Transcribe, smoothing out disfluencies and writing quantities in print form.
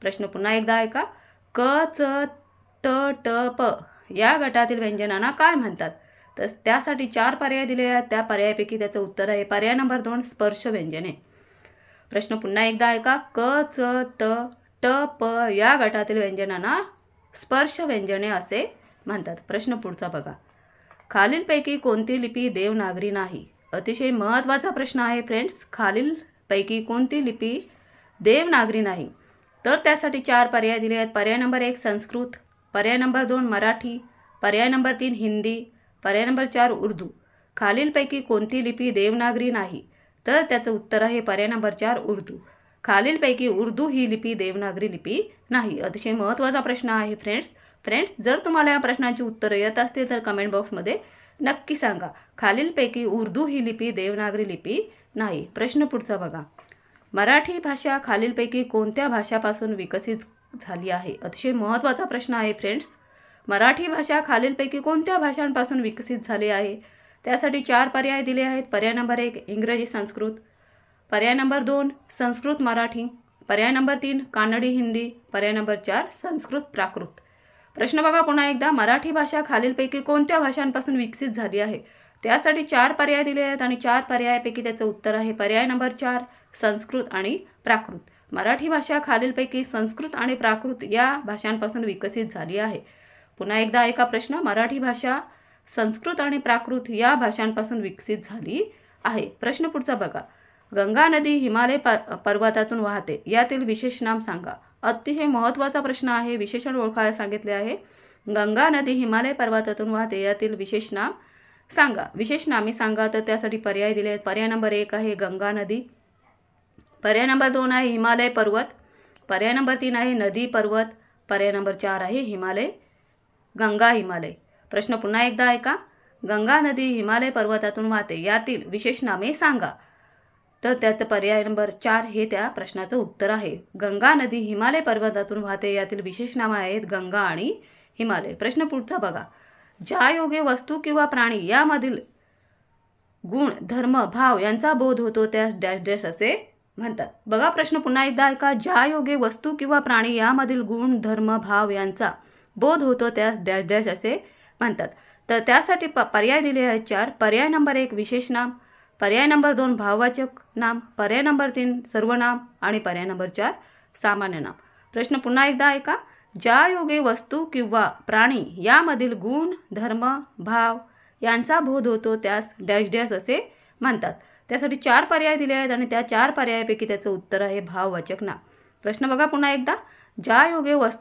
प्रश्न पुन्हा एकदा ऐका. क च त ट प या गटातील व्यंजनांना काय म्हणतात? तर त्यासाठी 4 पर्याय दिले आहेत. त्या पर्यायापैकी त्याचं उत्तर आहे पर्याय नंबर 2 स्पर्श व्यंजने. प्रश्न पुन्हा एकदा ऐका. क च त ट प या गटातील व्यंजनांना स्पर्श व्यंजने असे म्हणतात. प्रश्न पुढचा बघा. खालीलपैकी कोणती लिपी देवनागरी नाही? अतिशय महत्त्वाचा प्रश्न आहे फ्रेंड्स. खालीलपैकी कोणती लिपी देवनागरी नाही? तर त्यासाठी 4 पर्याय दिले आहेत. पर्याय नंबर 1 संस्कृत, पर्याय नंबर 2 मराठी, पर्याय नंबर 3 हिंदी, पर्याय नंबर 4 उर्दू. खालीलपैकी कोणती लिपी देवनागरी नाही? तर त्याचं उत्तर आहे पर्याय नंबर 4 उर्दू. खालीलपैकी उर्दू ही लिपी देवनागरी लिपी नाही. अतिशय महत्त्वाचा प्रश्न आहे फ्रेंड्स. जर तुम्हाला या प्रश्नांची उत्तरं येत असतील तर कमेंट बॉक्समध्ये नक्की सांगा. खालीलपैकी उर्दू ही लिपी देवनागरी लिपी नाही. प्रश्न पुढचा बघा. मराठी भाषा खालीलपैकी कोणत्या भाषापासून विकसित झाली आहे? अतिशय महत्त्वाचा प्रश्न आहे फ्रेंड्स. मराठी भाषा खालीलपैकी कोणत्या भाषांपासून विकसित झाली आहे? त्यासाठी 4 पर्याय दिले आहेत. पर्याय नंबर 1 इंग्रजी संस्कृत, पर्याय नंबर 2 संस्कृत मराठी, पर्याय नंबर 3 कानडी हिंदी, पर्याय नंबर 4 संस्कृत प्राकृत. प्रश्न बघा पुन्हा एकदा. मराठी भाषा खालीलपैकी कोणत्या भाषांपासून विकसित झाली आहे? त्यासाठी 4 पर्याय दिले आहेत आणि 4 पर्यायापैकी त्याचं उत्तर आहे पर्याय नंबर 4 संस्कृत आणि प्राकृत. मराठी भाषा खालीलपैकी संस्कृत आणि प्राकृत या भाषांपासून विकसित झाली आहे. पुन्हा एकदा ऐका प्रश्न. मराठी भाषा संस्कृत आणि प्राकृत या भाषांपासून विकसित झाली आहे. प्रश्न पुढचा बघा. गंगा नदी हिमालय पर्वतातून वाहते, यातील विशेष नाम सांगा. अतिशय महत्त्वाचा प्रश्न आहे. विशेषण ओळखायला सांगितले आहे. गंगा नदी हिमालय पर्वतातून वाहते, यातील विशेष नाम सांगा. विशेष नामे सांगा. तर त्यासाठी पर्याय दिले आहेत. पर्याय नंबर 1 आहे गंगा नदी, पर्याय नंबर 2 आहे हिमालय पर्वत, पर्याय नंबर 3 आहे नदी पर्वत, पर्याय नंबर 4 आहे हिमालय गंगा हिमालय. प्रश्न पुन्हा एकदा ऐका. गंगा नदी हिमालय पर्वतातून वाहते, यातील विशेष नामे सांगा. तर त्याचं पर्याय नंबर 4 हे त्या प्रश्नाचं उत्तर आहे. गंगा नदी हिमालय पर्वतातून वाहते, यातील विशेष नामे आहेत गंगा आणि हिमालय. प्रश्न पुढचा बघा. ज्या योगे वस्तू किंवा प्राणी यामधील गुण धर्म भाव यांचा बोध होतो त्यास डॅश डॅश असे म्हणतात. बघा प्रश्न पुन्हा एकदा ऐका. ज्या योगे वस्तू किंवा प्राणी यामधील गुण धर्म भाव यांचा बोध होतो त्यास डॅश डॅश असे म्हणतात. तर त्यासाठी पर्याय दिले आहेत 4. पर्याय नंबर 1 विशेष नाम, पर्याय नंबर 2 भाववाचक नाम, पर्याय नंबर 3 सर्वनाम आणि पर्याय नंबर 4 सामान्य नाम. प्रश्न पुन्हा एकदा ऐका. ज्या योगे वस्तू किंवा प्राणी यामधील गुण धर्म भाव यांचा बोध होतो त्यास डॅश डॅश असे म्हणतात. त्यासाठी 4 पर्याय दिले आहेत आणि त्या 4 पर्यायापैकी त्याचं उत्तर आहे भाववाचक नाम. प्रश्न बघा पुन्हा एकदा. ज्या योगे वस्तू